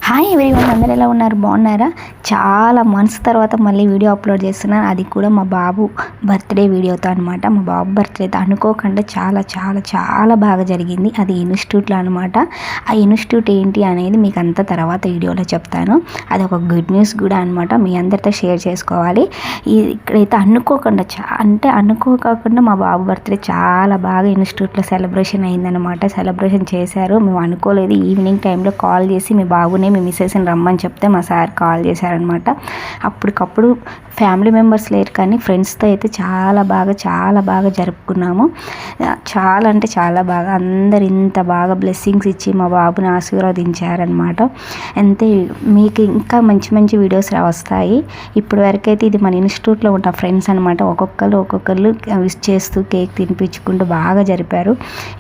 Hi everyone, అందరూ ఎలా ఉన్నారు? బాగున్నారా? చాలా మంత్స్ తర్వాత మళ్ళీ వీడియో అప్లోడ్ చేస్తున్నాను. అది కూడా మా బాబు బర్త్డే వీడియోతో అనమాట. మా బాబు బర్త్డేతో అనుకోకుండా చాలా చాలా చాలా బాగా జరిగింది. అది ఇన్స్టిట్యూట్లో అనమాట. ఆ ఇన్స్టిట్యూట్ ఏంటి అనేది మీకు అంతా తర్వాత వీడియోలో చెప్తాను. అది ఒక గుడ్ న్యూస్ కూడా అనమాట, మీ అందరితో షేర్ చేసుకోవాలి. ఇక్కడైతే అనుకోకుండా మా బాబు బర్త్డే చాలా బాగా ఇన్స్టిట్యూట్లో సెలబ్రేషన్ అయిందనమాట. సెలబ్రేషన్ చేశారు. మేము అనుకోలేదు. ఈవినింగ్ టైంలో కాల్ చేసి మీ బాబుని మీ మిస్సెస్ని రమ్మని చెప్తే మా సార్ కాల్ చేశారనమాట. అప్పటికప్పుడు ఫ్యామిలీ మెంబర్స్ లేరు కానీ ఫ్రెండ్స్తో అయితే చాలా బాగా జరుపుకున్నాము. చాలా అంటే చాలా బాగా అందరు ఇంత బాగా బ్లెస్సింగ్స్ ఇచ్చి మా బాబుని ఆశీర్వదించారనమాట. అంతే, మీకు ఇంకా మంచి మంచి వీడియోస్ వస్తాయి. ఇప్పటి వరకైతే ఇది మన ఇన్స్టిట్యూట్లో ఉన్న ఫ్రెండ్స్ అనమాట. ఒక్కొక్కరు విష్ చేస్తూ కేక్ తినిపించుకుంటూ బాగా జరిపారు.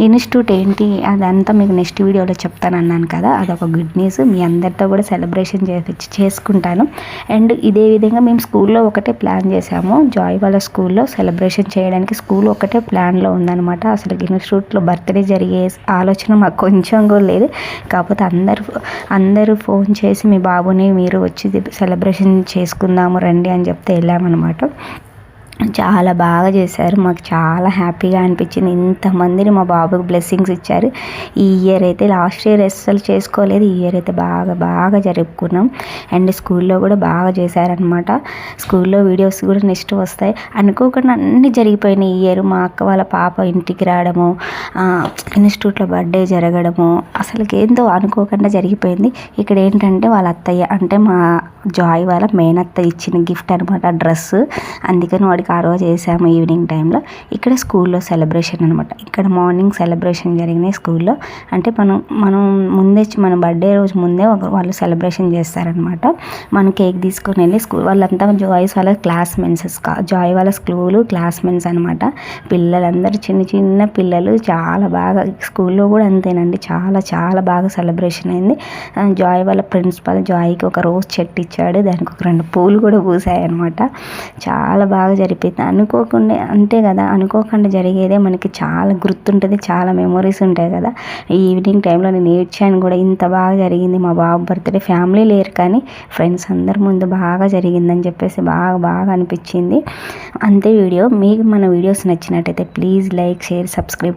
ఇన్స్టిట్యూట్ ఏంటి అదంతా మీకు నెక్స్ట్ వీడియోలో చెప్తాను అన్నాను కదా, అదొక గుడ్ న్యూస్. మీ అందరితో కూడా సెలబ్రేషన్ చేసుకుంటాను. అండ్ ఇదే విధంగా మేము స్కూల్లో ఒకటే ప్లాన్ చేసాము. జాయ్ వాళ్ళ స్కూల్లో సెలబ్రేషన్ చేయడానికి స్కూల్ ఒకటే ప్లాన్లో ఉందన్నమాట. అసలు ఇన్స్టిట్యూట్లో బర్త్డే జరిగే ఆలోచన మాకు కొంచెం కూడా లేదు. కాకపోతే అందరూ ఫోన్ చేసి మీ బాబుని మీరు వచ్చి సెలబ్రేషన్ చేసుకుందాము రండి అని చెప్తే వెళ్ళామన్నమాట. చాలా బాగా చేశారు. మాకు చాలా హ్యాపీగా అనిపించింది. ఇంతమందిని మా బాబుకి బ్లెస్సింగ్స్ ఇచ్చారు. ఈ ఇయర్ అయితే, లాస్ట్ ఇయర్ అస్సలు చేసుకోలేదు, ఈ ఇయర్ అయితే బాగా జరుపుకున్నాం. అండ్ స్కూల్లో కూడా బాగా చేశారనమాట. స్కూల్లో వీడియోస్ కూడా నెక్స్ట్ వస్తాయి. అనుకోకుండా అన్నీ జరిగిపోయినాయి ఈ ఇయర్. మా అక్క వాళ్ళ పాప ఇంటికి రావడము, ఇన్స్టిట్యూట్లో బర్త్డే జరగడము, అసలు ఏందో అనుకోకుండా జరిగిపోయింది. ఇక్కడ ఏంటంటే వాళ్ళ అత్తయ్య అంటే మా జాయ్ వాళ్ళ మేనత్త ఇచ్చిన గిఫ్ట్ అనమాట, డ్రెస్. అందుకని వాడికి ఆ రోజు చేసాము ఈవినింగ్ టైంలో. ఇక్కడ స్కూల్లో సెలబ్రేషన్ అనమాట. ఇక్కడ మార్నింగ్ సెలబ్రేషన్ జరిగినాయి స్కూల్లో. అంటే మనం ముందే మన బర్త్డే రోజు ముందే వాళ్ళు సెలబ్రేషన్ చేస్తారనమాట. మనం కేక్ తీసుకొని వెళ్ళి వాళ్ళంతా జాయ్స్ వాళ్ళ క్లాస్మేట్స్, జాయ్ వాళ్ళ స్కూలు క్లాస్మేట్స్ అనమాట. పిల్లలందరూ చిన్న పిల్లలు చాలా బాగా, స్కూల్లో కూడా అంతేనండి, చాలా బాగా సెలబ్రేషన్ అయింది. జాయ్ వాళ్ళ ప్రిన్సిపల్ జాయ్కి ఒక రోజ్ చెట్టు ఇచ్చాడు, దానికి ఒక 2 పూలు కూడా పూసాయన్నమాట. చాలా బాగా జరిపింది. అనుకోకుండా, అంతే కదా, అనుకోకుండా జరిగేదే మనకి చాలా గుర్తుంటుంది, చాలా మెమొరీస్ ఉంటాయి కదా. ఈవినింగ్ టైంలో నేను ఏడ్చాను కూడా, ఇంత బాగా జరిగింది మా బాబు బర్త్డే. ఫ్యామిలీ లేరు కానీ ఫ్రెండ్స్ అందరి ముందు బాగా జరిగిందని చెప్పేసి బాగా అనిపించింది. అంతే వీడియో. మీకు మన వీడియోస్ నచ్చినట్టయితే ప్లీజ్ లైక్, షేర్, సబ్స్క్రైబ్.